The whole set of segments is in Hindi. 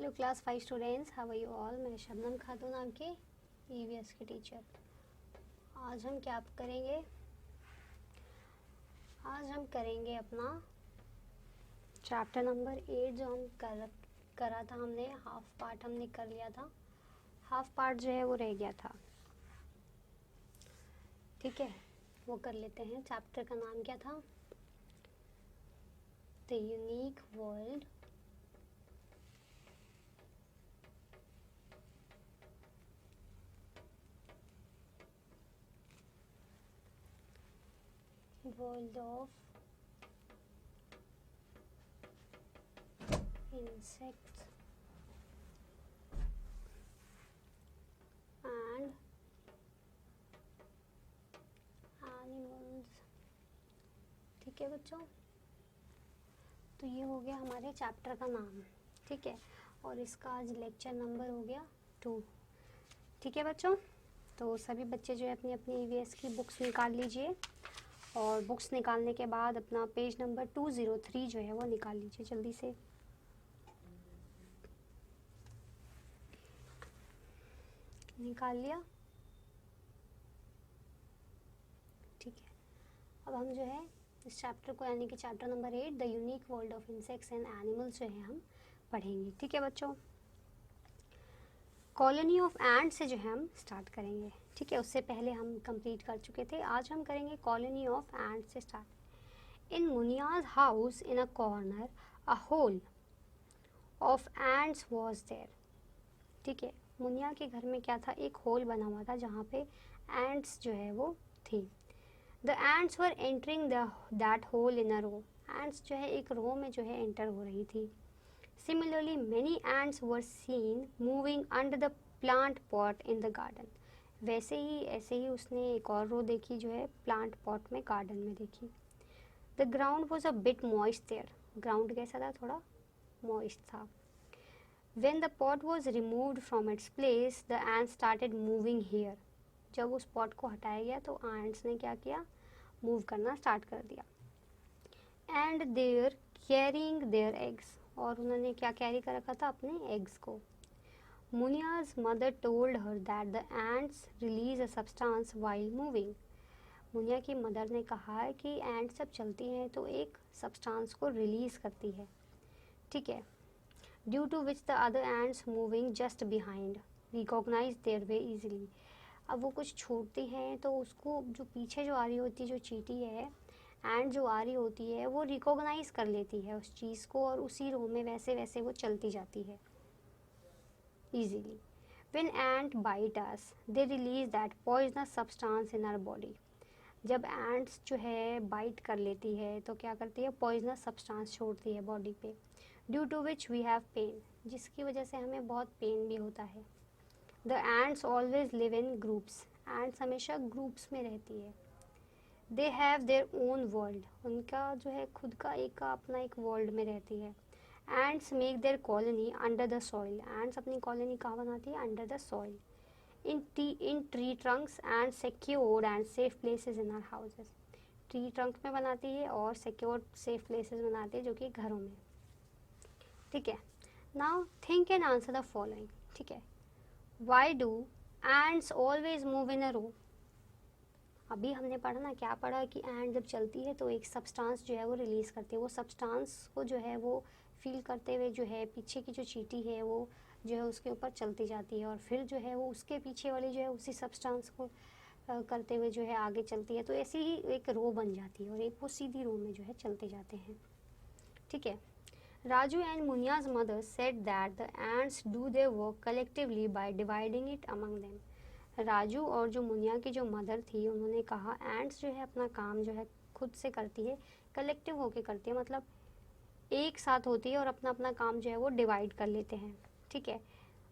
Hello class 5 students, how are you all. मैं शबनम खातून आपकी ईवीएस की टीचर। आज हम क्या करेंगे? आज हम करेंगे अपना चैप्टर नंबर 8 जो हम करा था। हमने हाफ पार्ट हमने कर लिया था, हाफ पार्ट जो है वो रह गया था। ठीक है, वो कर लेते हैं। चैप्टर का नाम क्या था? The unique world of insects and animals। ठीक है बच्चों, तो ये हो गया हमारे चैप्टर का नाम। ठीक है, और इसका आज लेक्चर नंबर हो गया 2। ठीक है बच्चों, तो सभी बच्चे जो है अपनी अपनी ईवीएस की बुक्स निकाल लीजिए, और बुक्स निकालने के बाद अपना पेज नंबर 203 जो है वो निकाल लीजिए जल्दी से। निकाल लिया? ठीक है, अब हम जो है इस चैप्टर को यानी कि chapter number 8 the unique world of insects and animals जो है हम पढ़ेंगे। ठीक है बच्चों, कॉलोनी ऑफ एंट से जो है हम स्टार्ट करेंगे। ठीक है, उससे पहले हम कंप्लीट कर चुके थे। आज हम करेंगे कॉलोनी ऑफ एंट से start. In Munia's house in a corner a hole of ants was there. ठीक है, मुनिया के घर में क्या था? एक होल बना हुआ था जहाँ पे एंट्स जो है वो थी। The ants were entering that hole in a row. Ants जो है एक रो में जो है एंटर हो रही थी। Similarly many ants were seen moving under the plant pot in the garden. वैसे ही ऐसे ही उसने एक और रो देखी जो है प्लांट पॉट में, गार्डन में देखी। The ground was a bit moist there. Ground कैसा था? थोड़ा मॉइस्ट था। When the pot was removed from its place, the ants started moving here. जब उस पॉट को हटाया गया तो ants ने क्या किया? मूव करना स्टार्ट कर दिया। And they're carrying their eggs. और उन्होंने क्या कैरी कर रखा था? अपने एग्स को। Munia's mother told her that the ants release a substance while moving. Muniya की मदर ने कहा है कि एंट्स जब चलती हैं तो एक सब्सटेंस को रिलीज करती है। ठीक है, due to which the other ants moving just behind recognize their way easily। अब वो कुछ छोड़ती हैं तो उसको जो पीछे जो आ रही होती है, जो चींटी है, एंड जो आ रही होती है, वो रिकॉग्नाइज कर लेती है उस चीज़ को और उसी रो में वैसे वैसे वो चलती जाती है easily। When ant bite us, they release that poisonous substance in our body। जब एंट्स जो है बाइट कर लेती है तो क्या करती है? पॉइजनस सब्सटेंस छोड़ती है बॉडी पे। Due to which we have pain, जिसकी वजह से हमें बहुत पेन भी होता है। The ants always live in groups. Ants हमेशा ग्रुप्स में रहती है। They have their own world. उनका जो है खुद का एक अपना एक वर्ल्ड में रहती है। Ants make their colony under the soil. Ants अपनी कॉलोनी कहाँ बनाती है? Under the soil. in tree trunks and secured and safe places in our houses। Tree trunk में बनाती है और सिक्योर्ड सेफ प्लेसेस बनाती है जो कि घरों में। ठीक है, now think and answer the following. ठीक है, why do ants always move in a row. अभी हमने पढ़ा ना, क्या पढ़ा कि एंड जब चलती है तो एक सब्सटेंस जो है वो रिलीज करती है। वो सब्सटेंस को जो है वो फील करते हुए जो है पीछे की जो चींटी है वो जो है उसके ऊपर चलती जाती है, और फिर जो है वो उसके पीछे वाली जो है उसी सब्सटेंस को करते हुए जो है आगे चलती है। तो ऐसी ही एक रो बन जाती है और एक वो सीधी रो में जो है चलते जाते हैं। ठीक है, Raju and Munia's mother said that the ants do their work collectively by dividing it among them. Raju और जो मुनिया की जो मदर थी उन्होंने कहा एंट्स जो है अपना काम जो है खुद से करती है, कलेक्टिव होके करती है, मतलब एक साथ होती है और अपना अपना काम जो है वो डिवाइड कर लेते हैं। ठीक है,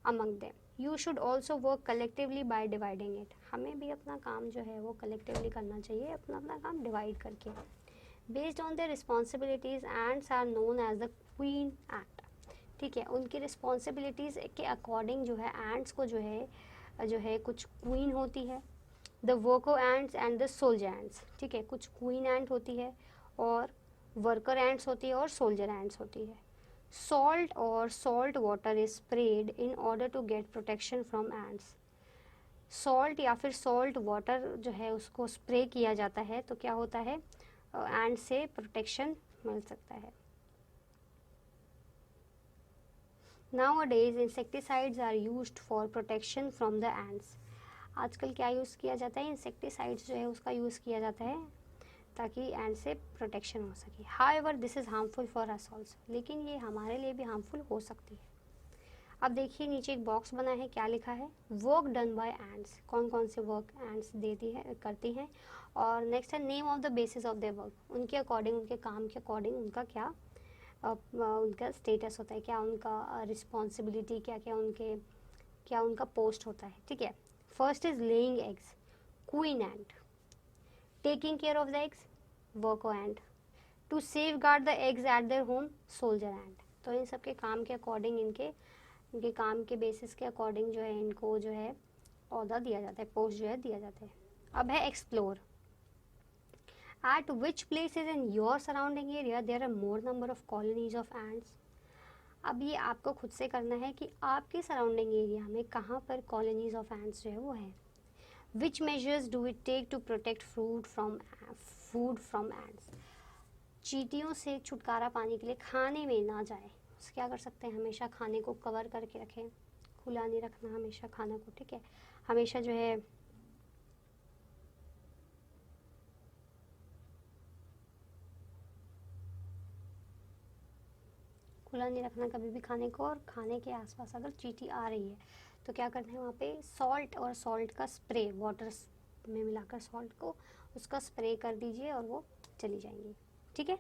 among them. You should also work collectively by dividing it. हमें भी अपना काम जो है वो कलेक्टिवली करना चाहिए, अपना अपना काम डिवाइड करके। Based on their responsibilities ants are known as the queen ant. ठीक है, उनकी रिस्पॉन्सिबिलिटीज़ के अकॉर्डिंग जो है एंट्स को जो है कुछ क्वीन होती है, the Virgo ants and the soldier ants. ठीक है, कुछ क्वीन एंट होती है और वर्कर एंट्स होती है और सोल्जर एंट्स होती है। Salt or salt water is sprayed in order to get protection from ants. Salt या फिर सॉल्ट वाटर जो है उसको स्प्रे किया जाता है तो क्या होता है, एंड से प्रोटेक्शन मिल सकता है. Nowadays insecticides are used for protection from the ants. आजकल क्या यूज़ किया जाता है, इंसेक्टिसाइड्स जो है उसका यूज़ किया जाता है ताकि एंड से प्रोटेक्शन हो सके. However this is harmful for us also. लेकिन ये हमारे लिए भी हार्मफुल हो सकती है. अब देखिए नीचे एक बॉक्स बना है, क्या लिखा है, वर्क डन बाय एंड्स. कौन कौन से वर्क एंड्स देती है, करती हैं. और नेक्स्ट है name of the basis of their work. उनके अकॉर्डिंग, उनके काम के अकॉर्डिंग उनका क्या उनका स्टेटस होता है, क्या उनका रिस्पॉन्सिबिलिटी, क्या उनका पोस्ट होता है. ठीक है. First is laying eggs, queen ant. Taking care of the eggs, worker ant. To safeguard the eggs at their home, soldier ant. तो इन सब के काम के अकॉर्डिंग, इनके काम के बेसिस के अकॉर्डिंग जो है इनको जो है ओहदा दिया जाता है, पोस्ट जो है दिया जाता है. अब है explore. At which places in your surrounding area there are more number of colonies of ants. अब ये आपको खुद से करना है कि आपके सराउंडिंग एरिया में कहाँ पर कॉलोनीज ऑफ एंट्स जो है वो है. Which measures do it take to protect food from ants. चींटियों से छुटकारा पाने के लिए खाने में ना जाए, उससे क्या कर सकते हैं, हमेशा खाने को कवर करके रखें, खुला नहीं रखना हमेशा खाना को. ठीक है. हमेशा जो है खुला नहीं रखना कभी भी खाने को. और खाने के आसपास अगर चींटी आ रही है तो क्या करना है, वहाँ पे सॉल्ट और सॉल्ट का स्प्रे, वाटर में मिलाकर सॉल्ट को उसका स्प्रे कर दीजिए और वो चली जाएंगी. ठीक है.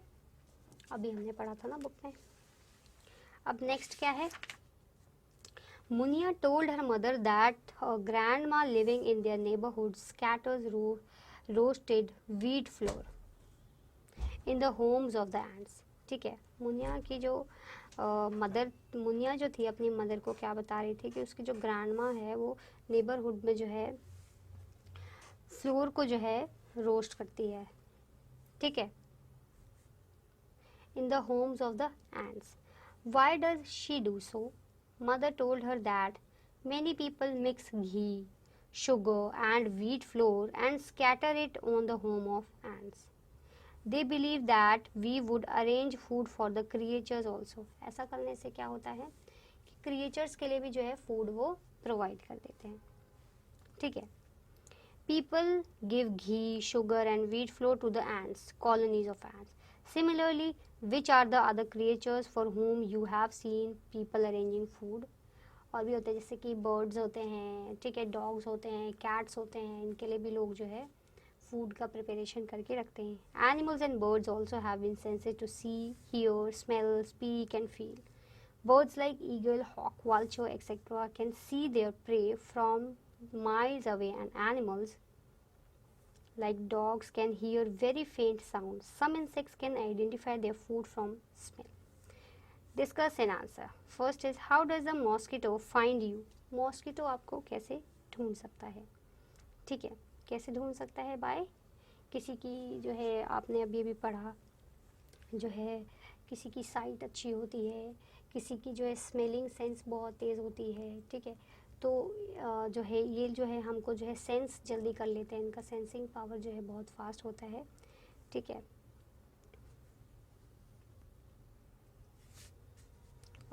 अभी हमने पढ़ा था ना बुक में. अब नेक्स्ट क्या है, Munia told her mother that grandma living in their neighbourhood scatters roasted wheat flour in the homes of the ants. ठीक है. मुनिया की जो मुनिया जो थी अपनी मदर को क्या बता रही थी कि उसकी जो ग्रैंड माँ है वो नेबरहुड में जो है फ्लोर को जो है रोस्ट करती है. ठीक है. इन the homes of the ants. Why does she do so? Mother told her that many people mix ghee, sugar and wheat flour and scatter it on the home of ants. They believe that we would arrange food for the creatures also. ऐसा करने से क्या होता है कि creatures के लिए भी जो है food वो provide कर देते हैं. ठीक है. People give ghee, sugar and wheat flour to the ants, colonies of ants. Similarly, which are the other creatures for whom you have seen people arranging food? और भी होते हैं जैसे कि बर्ड्स होते हैं. ठीक है. डॉग्स होते हैं, कैट्स होते हैं, इनके लिए भी लोग जो है फूड का प्रिपरेशन करके रखते हैं. Animals and birds also have been senses to see, hear, smell, speak and feel. Birds like eagle, hawk, vulture, etc. can see their prey from miles away, and animals like dogs can hear very faint sounds. Some insects can identify their food from smell. Discuss and answer. First is, how does the mosquito find you? Mosquito आपको कैसे ढूंढ सकता है. ठीक है. कैसे ढूंढ सकता है, बाय किसी की जो है आपने अभी भी पढ़ा, जो है किसी की साइट अच्छी होती है, किसी की जो है स्मेलिंग सेंस बहुत तेज़ होती है. ठीक है. तो जो है ये जो है हमको जो है सेंस जल्दी कर लेते हैं, इनका सेंसिंग पावर जो है बहुत फास्ट होता है. ठीक है.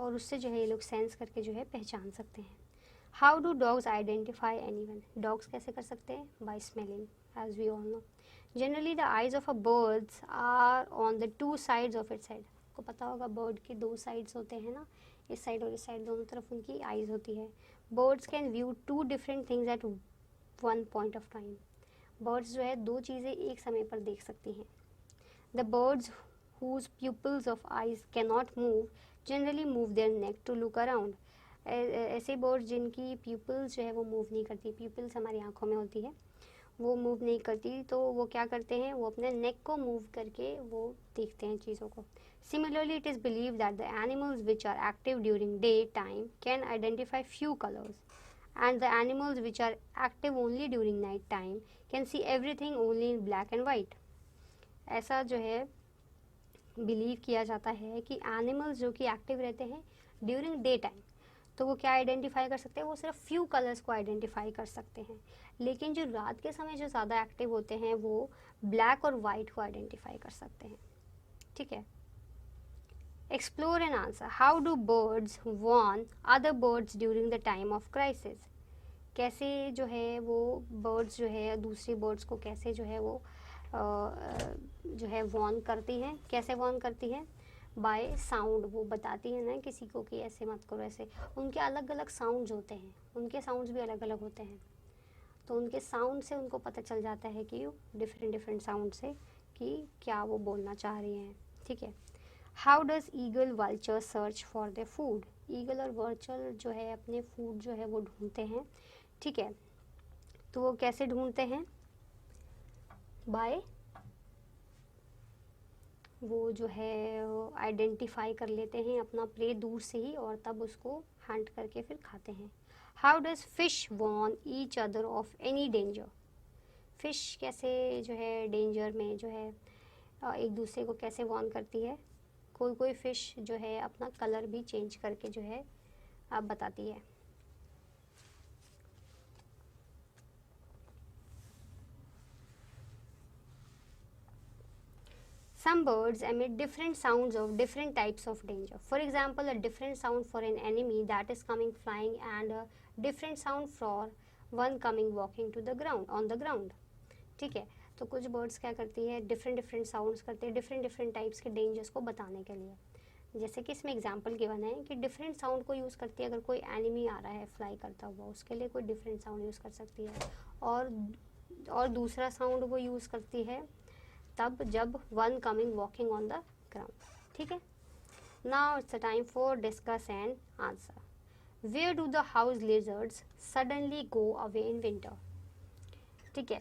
और उससे जो है ये लोग सेंस करके जो है पहचान सकते हैं. How do dogs identify anyone. Dogs कैसे कर सकते हैं, by smelling, as we all know. Generally the eyes of a birds are on the two sides of its head. आपको पता होगा बर्ड के दो साइड्स होते हैं ना, इस साइड और इस साइड, दोनों तरफ उनकी आइज होती है. Birds can view two different things at one point of time. Birds जो है दो चीज़ें एक समय पर देख सकती हैं. The birds whose pupils of eyes cannot move generally move their neck to look around. ऐसे बर्ड्स जिनकी प्यूपल्स जो है वो मूव नहीं करती, प्यूपल्स हमारी आंखों में होती है, वो मूव नहीं करती, तो वो क्या करते हैं, वो अपने नेक को मूव करके वो देखते हैं चीज़ों को. Similarly, it is believed that the animals which are active during daytime can identify few colors, and the animals which are active only during night time can see everything only in black and white. ऐसा जो है बिलीव किया जाता है कि एनिमल्स जो कि एक्टिव रहते हैं ड्यूरिंग डे टाइम, तो वो क्या आइडेंटिफाई कर सकते हैं, वो सिर्फ फ्यू कलर्स को आइडेंटिफाई कर सकते हैं। लेकिन जो रात के समय जो ज़्यादा एक्टिव होते हैं वो ब्लैक और वाइट को आइडेंटिफाई कर सकते हैं। ठीक है, explore and answer, how do birds warn other birds during the time of crisis. कैसे जो है वो बर्ड्स जो है दूसरी बर्ड्स को कैसे जो है वो जो है वार्न करती हैं, कैसे वार्न करती हैं, बाय साउंड। वो बताती है ना किसी को कि ऐसे मत करो, ऐसे उनके अलग अलग साउंड्स होते हैं, उनके साउंड्स भी अलग अलग होते हैं, तो उनके साउंड से उनको पता चल जाता है कि डिफरेंट डिफरेंट साउंड से कि क्या वो बोलना चाह रही हैं। ठीक है, how does eagle vulture search for the food. Eagle और वर्चल जो है अपने फूड जो है वो ढूंढते हैं। ठीक है, तो वो कैसे ढूंढते हैं, बाय वो जो है आइडेंटिफाई कर लेते हैं अपना प्रे दूर से ही और तब उसको हंट करके फिर खाते हैं। How does fish warn each other of any danger. Fish कैसे जो है डेंजर में जो है एक दूसरे को कैसे वॉर्न करती है, कोई कोई फिश जो है अपना कलर भी चेंज करके जो है बताती है। Some birds emit different sounds of different types of danger. For example, a different sound for an enemy that is coming flying and a different sound for one coming walking to the ground on the ground. ठीक है, तो कुछ बर्ड्स क्या करती है, डिफरेंट डिफरेंट साउंड्स करते हैं डिफरेंट डिफरेंट टाइप्स के डेंजर्स को बताने के लिए। जैसे कि इसमें एग्जांपल गिवन है कि डिफरेंट साउंड को यूज़ करती है, अगर कोई एनिमी आ रहा है फ्लाई करता हुआ उसके लिए कोई डिफरेंट साउंड यूज़ कर सकती है, और दूसरा साउंड वो यूज़ करती है तब जब one coming walking on the ground. ठीक है, now it's a time for discuss and answer. Where do the house lizards suddenly go away in winter. ठीक है,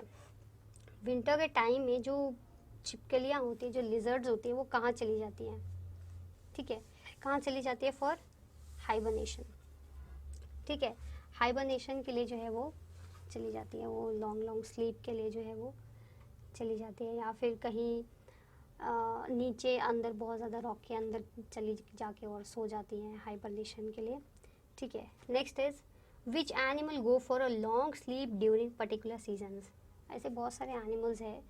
विंटर के टाइम में जो छिपकलियाँ होती हैं, जो लिजर्ड्स होती हैं, वो कहाँ चली जाती हैं। ठीक है, कहाँ चली जाती है, फॉर हाइबरनेशन। ठीक है, हाइबरनेशन के लिए जो है वो चली जाती है, वो लॉन्ग लॉन्ग स्लीप के लिए जो है वो चली जाती है, या फिर कहीं नीचे अंदर बहुत ज़्यादा रॉक के अंदर चली जाके और सो जाती हैं हाइबरनेशन के लिए। ठीक है, next is which animal go for a long sleep during particular seasons. ऐसे बहुत सारे एनिमल्स हैं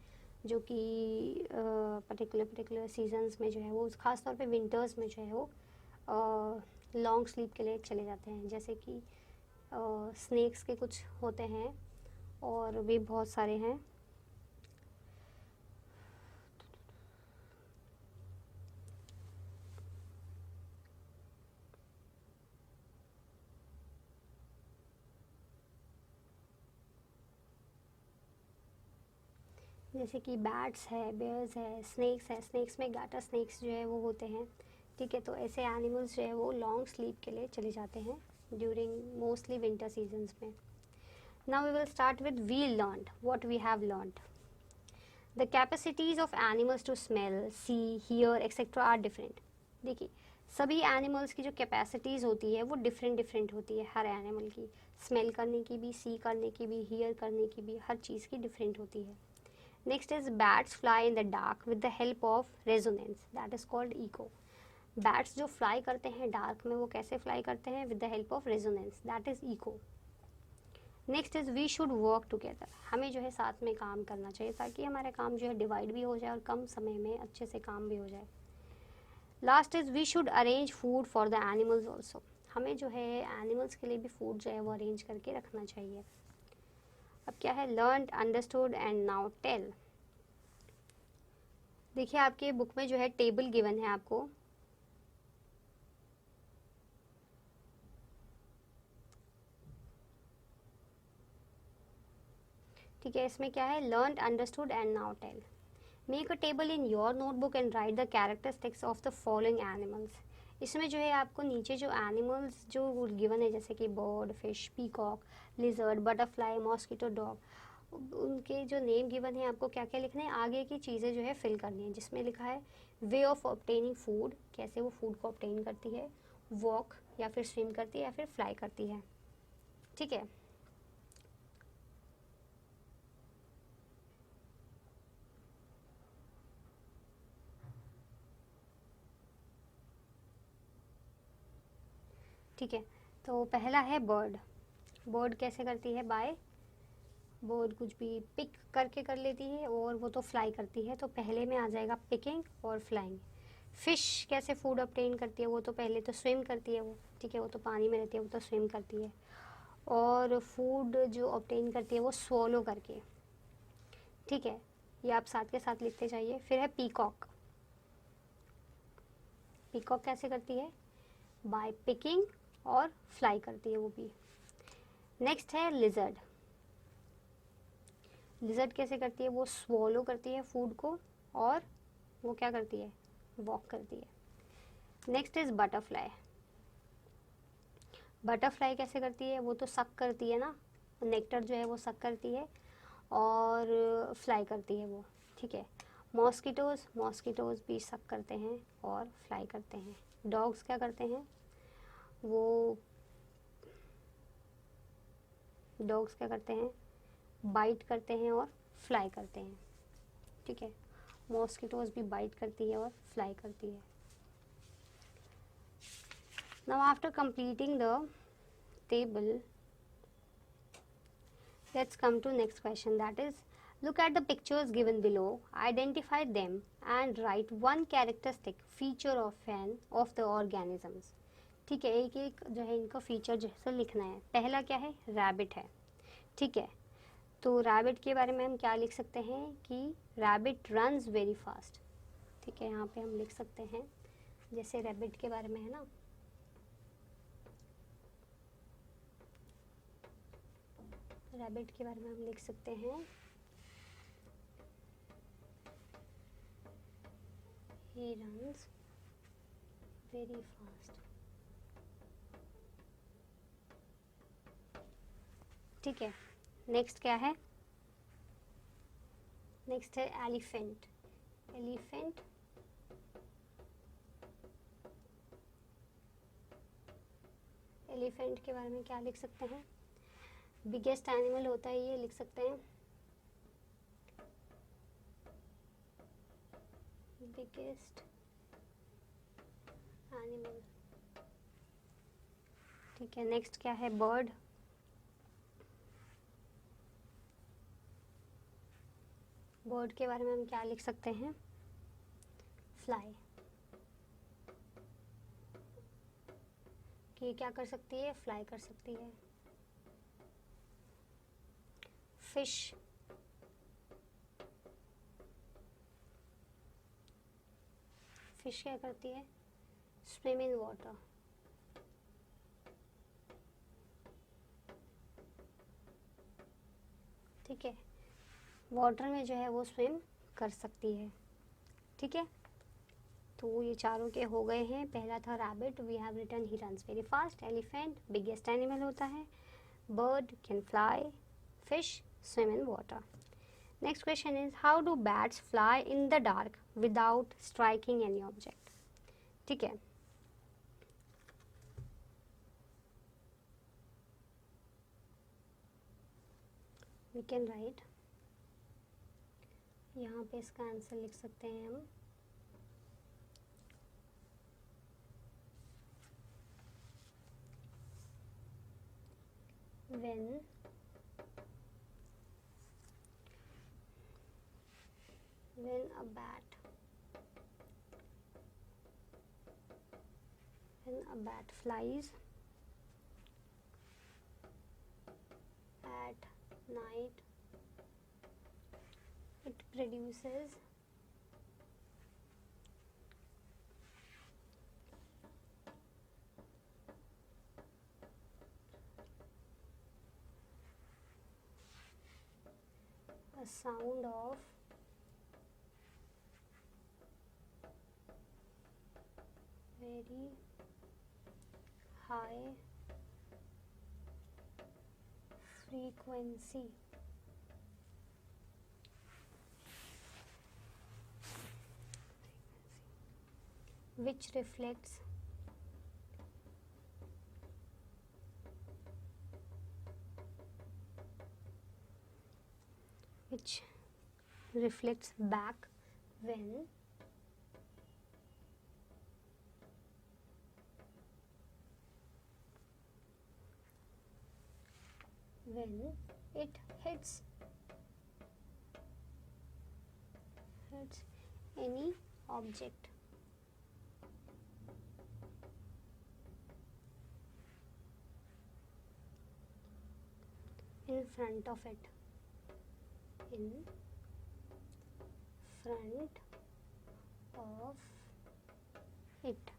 जो कि पर्टिकुलर सीजन्स में जो है वो ख़ास तौर पे विंटर्स में जो है वो लॉन्ग स्लीप के लिए चले जाते हैं। जैसे कि स्नेक्स के कुछ होते हैं और भी बहुत सारे हैं। जैसे कि बैट्स है, बेयर्स है, स्नेक्स है, स्नेक्स में गाटर स्नेक्स जो है वो होते हैं। ठीक है, तो ऐसे एनिमल्स जो है वो लॉन्ग स्लीप के लिए चले जाते हैं ड्यूरिंग मोस्टली विंटर सीजन्स में। Now we will start with we learned, what we have learned. The capacities of animals to smell, see, hear etcetera are different. देखिए, सभी एनिमल्स की जो कैपेसिटीज़ होती है वो डिफरेंट डिफरेंट होती है, हर एनिमल की स्मेल करने की भी, सी करने की भी, हियर करने की भी, हर चीज़ की डिफरेंट होती है। Next is bats fly in the dark with the help of resonance, that is called echo. Bats जो fly करते हैं डार्क में वो कैसे fly करते हैं, with the help of resonance, that is echo. Next is we should work together, हमें जो है साथ में काम करना चाहिए ताकि हमारा काम जो है डिवाइड भी हो जाए और कम समय में अच्छे से काम भी हो जाए। Last is we should arrange food for the animals also, हमें जो है एनिमल्स के लिए भी फूड जो है वो अरेंज करके रखना चाहिए। अब क्या है, learn, understood and now tell. देखिए आपके बुक में जो है टेबल गिवन है आपको, ठीक है, इसमें क्या है, learn, understood and now tell. Make a table in your notebook and write the characteristics of the following animals. इसमें जो है आपको नीचे जो एनिमल्स जो गिवन है जैसे कि bird, fish, peacock, lizard, butterfly, mosquito, dog, उनके जो नेम गिवन है आपको क्या क्या लिखना है, आगे की चीज़ें जो है फिल करनी है। जिसमें लिखा है वे ऑफ ऑब्टेनिंग फूड, कैसे वो फूड को ऑब्टेन करती है, वॉक या फिर स्विम करती है या फिर फ्लाई करती है। ठीक है, ठीक है, तो पहला है बर्ड। बर्ड कैसे करती है? बाय, बर्ड कुछ भी पिक करके कर लेती है और वो तो फ्लाई करती है, तो पहले में आ जाएगा पिकिंग और फ्लाइंग। फिश कैसे फूड ऑब्टेन करती है? वो तो पहले तो स्विम करती है वो, ठीक है, वो तो पानी में रहती है, वो तो स्विम करती है। और फूड जो ऑब्टेन करती है वो स्वॉलो करके, ठीक है, ये आप साथ के साथ लिखते जाइए। फिर है पीकॉक। पीकॉक कैसे करती है? बाय पिकिंग और फ्लाई करती है वो भी। नेक्स्ट है लिजर्ड। लिजर्ड कैसे करती है? वो स्वॉलो करती है फूड को और वो क्या करती है? वॉक करती है। Next is butterfly. बटरफ्लाई कैसे करती है? वो तो सक करती है ना, नेक्टर जो है वो सक करती है और फ्लाई करती है वो, ठीक है। मॉस्किटोज भी सक करते हैं और फ्लाई करते हैं। डॉग्स क्या करते हैं? वो डॉग्स क्या करते हैं? बाइट करते हैं और फ्लाई करते हैं, ठीक है। मॉस्किटोज भी बाइट करती है और फ्लाई करती है। Now after completing the table, let's come to next question, that is, look at the pictures given below, identify them and write one characteristic feature of the organisms। ठीक है, एक एक जो है इनका फीचर जैसे लिखना है। पहला क्या है? रैबिट है, ठीक है। तो रैबिट के बारे में हम क्या लिख सकते हैं कि रैबिट रन्स वेरी फास्ट, ठीक है। यहाँ पे हम लिख सकते हैं जैसे रैबिट के बारे में है ना, रैबिट के बारे में हम लिख सकते हैं he runs very fast, ठीक है। नेक्स्ट क्या है? नेक्स्ट है एलिफेंट। एलिफेंट एलिफेंट के बारे में क्या लिख सकते हैं? बिगेस्ट एनिमल होता है ये, लिख सकते हैं बिगेस्ट एनिमल, ठीक है। नेक्स्ट क्या है? बर्ड। बर्ड के बारे में हम क्या लिख सकते हैं? फ्लाई, कि ये क्या कर सकती है? फ्लाई कर सकती है। फिश, फिश क्या करती है? स्विम इन वाटर, ठीक है, वाटर में जो है वो स्विम कर सकती है, ठीक है। तो ये चारों के हो गए हैं। पहला था rabbit, we have written he runs very fast. Elephant biggest animal होता है। Bird can fly. Fish swim in water. Next question is how do bats fly in the dark without striking any object, ठीक है। वी कैन राइट, यहाँ पे इसका आंसर लिख सकते हैं हम when a bat flies at night, it produces a sound of very high frequency, which reflects back when when it hits any object in front of it, in front of it.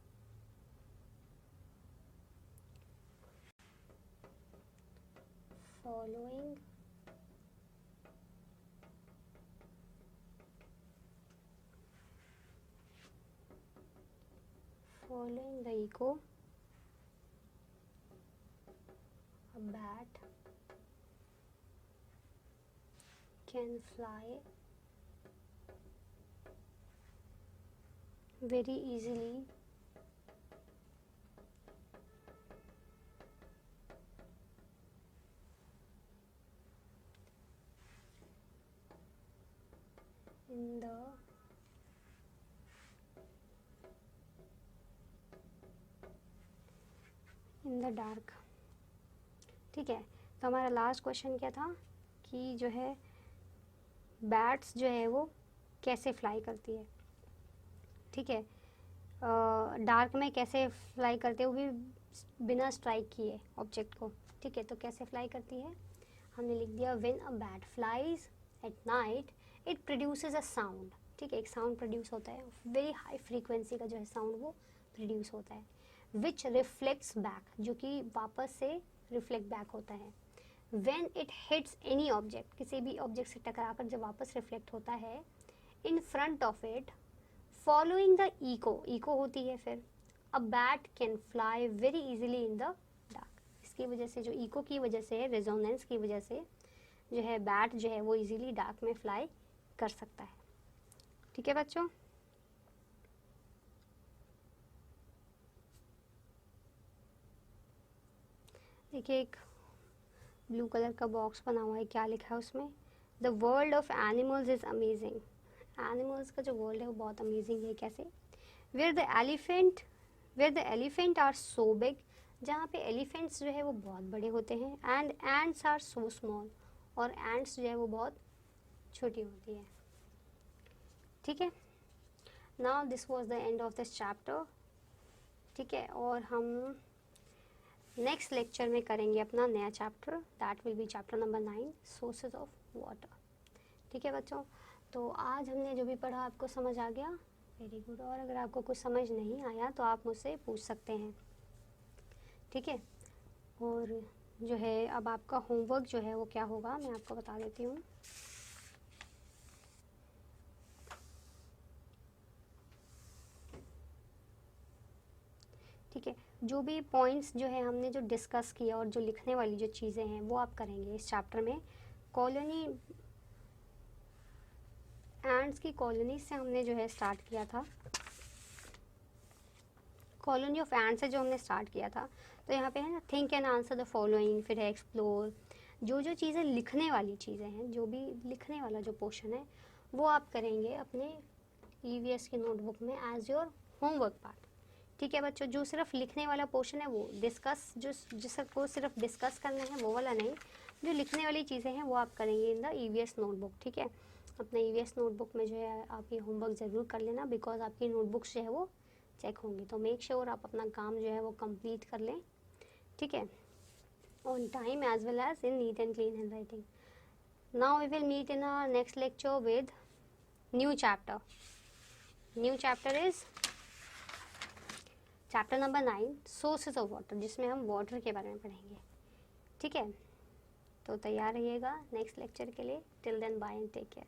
Following the echo, a bat can fly very easily in the dark. ठीक है, तो हमारा लास्ट क्वेश्चन क्या था कि जो है बैट्स जो है वो कैसे फ्लाई करती है. ठीक है, डार्क में कैसे फ्लाई करते हैं, वो भी बिना स्ट्राइक किए ऑब्जेक्ट को. ठीक है, तो कैसे फ्लाई करती है हमने लिख दिया. When a bat flies at night it produces a sound. ठीक है, एक साउंड प्रोड्यूस होता है, वेरी हाई फ्रीक्वेंसी का जो है साउंड वो प्रोड्यूस होता है. विच रिफ्लेक्ट्स बैक, जो कि वापस से रिफ्लेक्ट बैक होता है. When it hits any object, किसी भी ऑब्जेक्ट से टकराकर जब वापस रिफ्लेक्ट होता है, in front of it, following the echo होती है फिर. A bat can fly very easily in the dark. इसकी वजह से, जो इको की वजह से, रेजोनेंस की वजह से जो है बैट जो है वो इजीली डार्क में फ्लाई कर सकता है. ठीक है बच्चों, देखिए एक ब्लू कलर का बॉक्स बना हुआ है, क्या लिखा है उसमें. The world of animals is amazing. Animals का जो वर्ल्ड है वो बहुत अमेजिंग है. कैसे? Where the elephant are so big, जहाँ पे एलिफेंट्स जो है वो बहुत बड़े होते हैं. And ends are so small, और एंड्स जो है वो बहुत छोटी होती है. ठीक है, now this was the end of this chapter. ठीक है, और हम नेक्स्ट लेक्चर में करेंगे अपना नया chapter, that will be chapter number 9, sources of water. ठीक है बच्चों, तो आज हमने जो भी पढ़ा आपको समझ आ गया, वेरी गुड. और अगर आपको कुछ समझ नहीं आया तो आप मुझसे पूछ सकते हैं. ठीक है, और जो है अब आपका होमवर्क जो है वो क्या होगा मैं आपको बता देती हूँ. ठीक है, जो भी पॉइंट्स जो है हमने जो डिस्कस किया और जो लिखने वाली जो चीज़ें हैं वो आप करेंगे इस चैप्टर में. कॉलोनी एंड्स की कॉलोनी से हमने जो है स्टार्ट किया था, कॉलोनी ऑफ एंड्स से जो हमने स्टार्ट किया था. तो यहाँ पे है ना, think and answer the following, फिर है एक्सप्लोर. जो चीज़ें लिखने वाली चीज़ें हैं, जो भी लिखने वाला जो पोर्शन है वो आप करेंगे अपने EVS की नोटबुक में एज योर होमवर्क पार्ट. ठीक है बच्चों, जो सिर्फ लिखने वाला पोर्शन है वो डिस्कस, जिसको सिर्फ डिस्कस करना है वो वाला नहीं, जो लिखने वाली चीज़ें हैं वो आप करेंगे इन द EVS नोटबुक. ठीक है, अपना EVS नोटबुक में जो है आप ये होमवर्क ज़रूर कर लेना, बिकॉज आपकी नोटबुक्स जो है वो चेक होंगी. तो मेक श्योर आप अपना काम जो है वो कंप्लीट कर लें. ठीक है, on time as well as in neat and clean hand writing. Now we will meet in our next lecture with new chapter. New chapter is chapter number 9, sources of water, जिसमें हम वाटर के बारे में पढ़ेंगे. ठीक है, तो तैयार रहिएगा नेक्स्ट लेक्चर के लिए. Till then bye and take care.